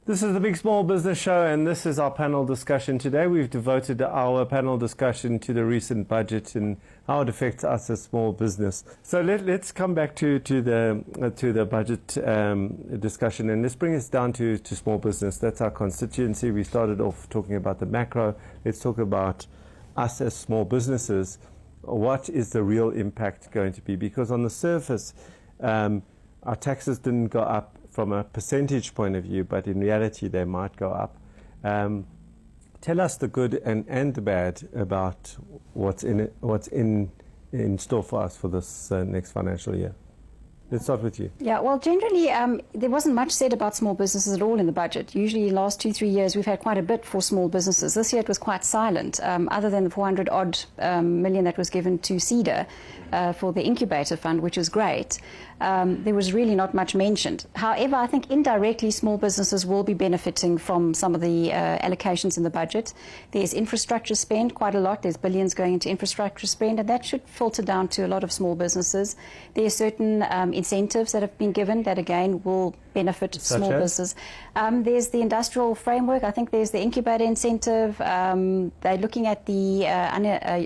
This is the Big Small Business Show, and this is our panel discussion today. We've devoted our panel discussion to the recent budget and how it affects us as small business. So let's come back to the budget discussion, and let's bring us down to small business. That's our constituency. We started off talking about the macro. Let's talk about us as small businesses. What is the real impact going to be? Because on the surface, our taxes didn't go up from a percentage point of view, but in reality they might go up. Tell us the good and the bad about what's in store for us for this next financial year. Let's start with you. Yeah, well, generally, there wasn't much said about small businesses at all in the budget. Usually, last 2-3 years, we've had quite a bit for small businesses. This year, it was quite silent, other than the 400-odd million that was given to CEDA for the incubator fund, which is great. There was really not much mentioned. However, I think indirectly, small businesses will be benefiting from some of the allocations in the budget. There's infrastructure spend, quite a lot. There's billions going into infrastructure spend, and that should filter down to a lot of small businesses. There are certain incentives that have been given that, again, will benefit small businesses. There's the industrial framework. I think there's the incubator incentive. They're looking at the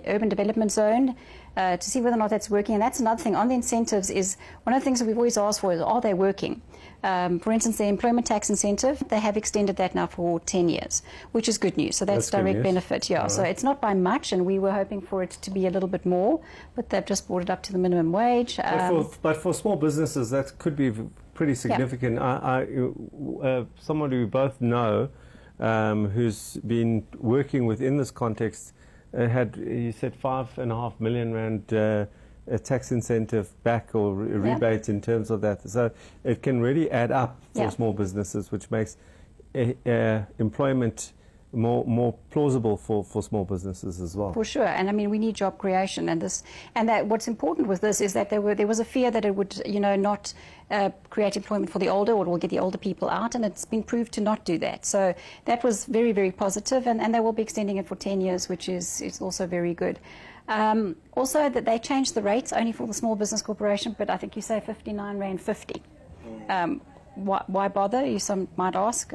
urban development zone to see whether or not that's working. And that's another thing on the incentives is one of the things that we've always asked for is, are they working? For instance, the employment tax incentive, they have extended that now for 10 years, which is good news. So that's direct benefit, yeah. So it's not by much, and we were hoping for it to be a little bit more, but they've just brought it up to the minimum wage. But for small businesses, that could be pretty significant. Yeah. Someone we both know who's been working within this context had, you said, 5.5 million rand a tax incentive back or rebate in terms of that. So it can really add up for small businesses, which makes employment more plausible for small businesses as well. For sure, and I mean we need job creation, and that what's important with this is that there was a fear that it would not create employment for the older, or it will get the older people out, and it's been proved to not do that. So that was very, very positive, and they will be extending it for 10 years, which is also very good. Also, that they changed the rates only for the small business corporation, but I think you say 59 Rand 50. Why bother, some might ask.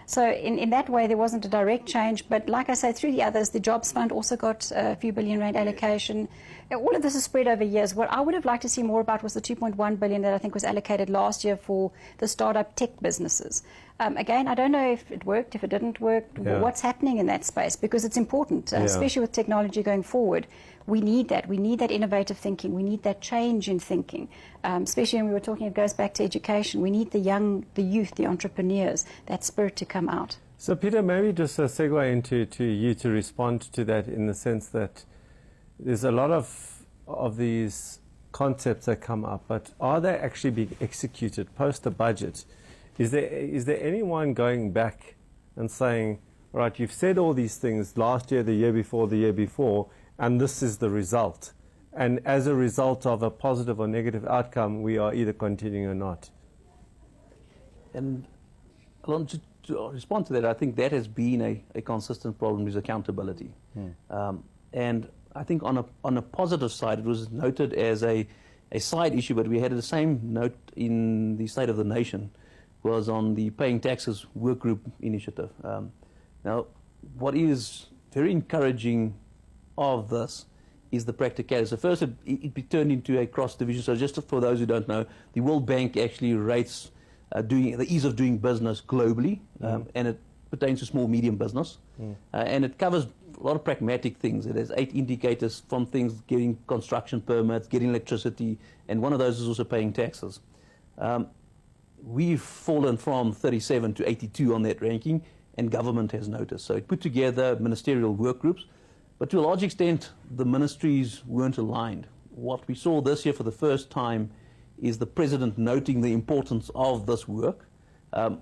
So in that way, there wasn't a direct change. But like I say, through the others, the Jobs Fund also got a few billion rand allocation. All of this is spread over years. What I would have liked to see more about was the 2.1 billion that I think was allocated last year for the startup tech businesses. Again, I don't know if it worked, if it didn't work, what's happening in that space, because it's important, especially with technology going forward. We need that. We need that innovative thinking. We need that change in thinking, especially when we were talking, it goes back to education. We need the youth, the entrepreneurs, that spirit to come out. So, Peter, maybe just a segue into you to respond to that in the sense that there's a lot of these concepts that come up, but are they actually being executed post the budget? Is there anyone going back and saying, right, you've said all these things last year, the year before, and this is the result. And as a result of a positive or negative outcome, we are either continuing or not. And Alon, to respond to that, I think that has been a consistent problem, is accountability. And I think on a positive side, it was noted as a side issue, but we had the same note in the State of the Nation, was on the Paying Taxes Work Group initiative. Now, what is very encouraging of this is the practicality. So first, it turned into a cross-division. So just for those who don't know, the World Bank actually rates the ease of doing business globally, and it pertains to small, medium business. And it covers a lot of pragmatic things. It has 8 indicators, from things getting construction permits, getting electricity, and one of those is also paying taxes. We've fallen from 37 to 82 on that ranking, and government has noticed. So it put together ministerial work groups, but to a large extent, the ministries weren't aligned. What we saw this year for the first time is the President noting the importance of this work.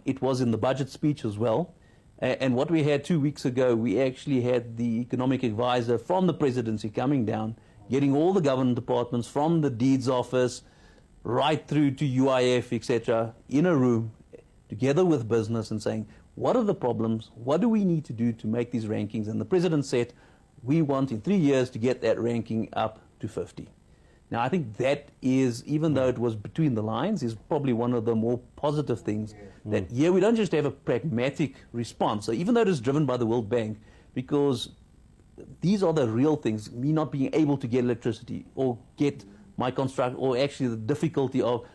It was in the budget speech as well. And what we had 2 weeks ago, we actually had the economic advisor from the presidency coming down, getting all the government departments from the deeds office right through to UIF, etc., in a room together with business and saying, what are the problems? What do we need to do to make these rankings? And the president said, we want in 3 years to get that ranking up to 50. Now, I think that is, even though it was between the lines, is probably one of the more positive things. That here we don't just have a pragmatic response. So even though it is driven by the World Bank, because these are the real things, me not being able to get electricity or get my construct, or actually the difficulty of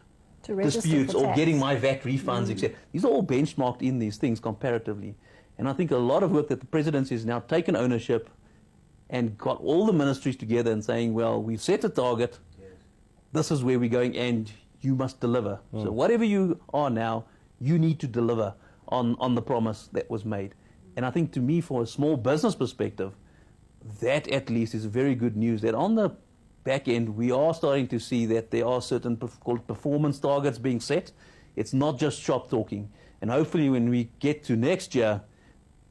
disputes or getting my VAT refunds, etc. These are all benchmarked in these things comparatively. And I think a lot of work that the presidency has now taken ownership and got all the ministries together and saying, well, we've set a target, this is where we're going, and you must deliver. So whatever you are now, you need to deliver on the promise that was made. And I think, to me, for a small business perspective, that at least is very good news, that on the back end, we are starting to see that there are certain called performance targets being set. It's not just shop talking. And hopefully when we get to next year,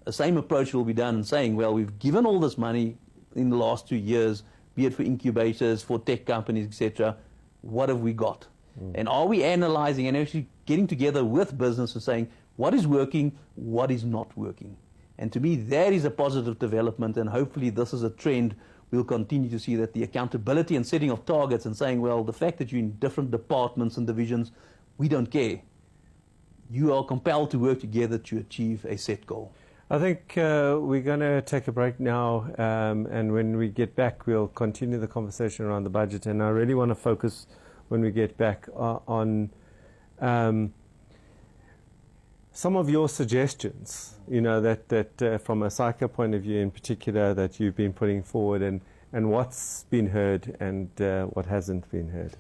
the same approach will be done and saying, well, we've given all this money in the last 2 years, be it for incubators, for tech companies, etc. What have we got? And are we analyzing and actually getting together with business and saying, what is working, what is not working? And to me, that is a positive development, and hopefully this is a trend we'll continue to see, that the accountability and setting of targets and saying, well, the fact that you're in different departments and divisions, we don't care. You are compelled to work together to achieve a set goal. I think we're going to take a break now, and when we get back, we'll continue the conversation around the budget. And I really want to focus, when we get back, on some of your suggestions, you know, that from a SAICA point of view in particular, that you've been putting forward, and what's been heard and what hasn't been heard.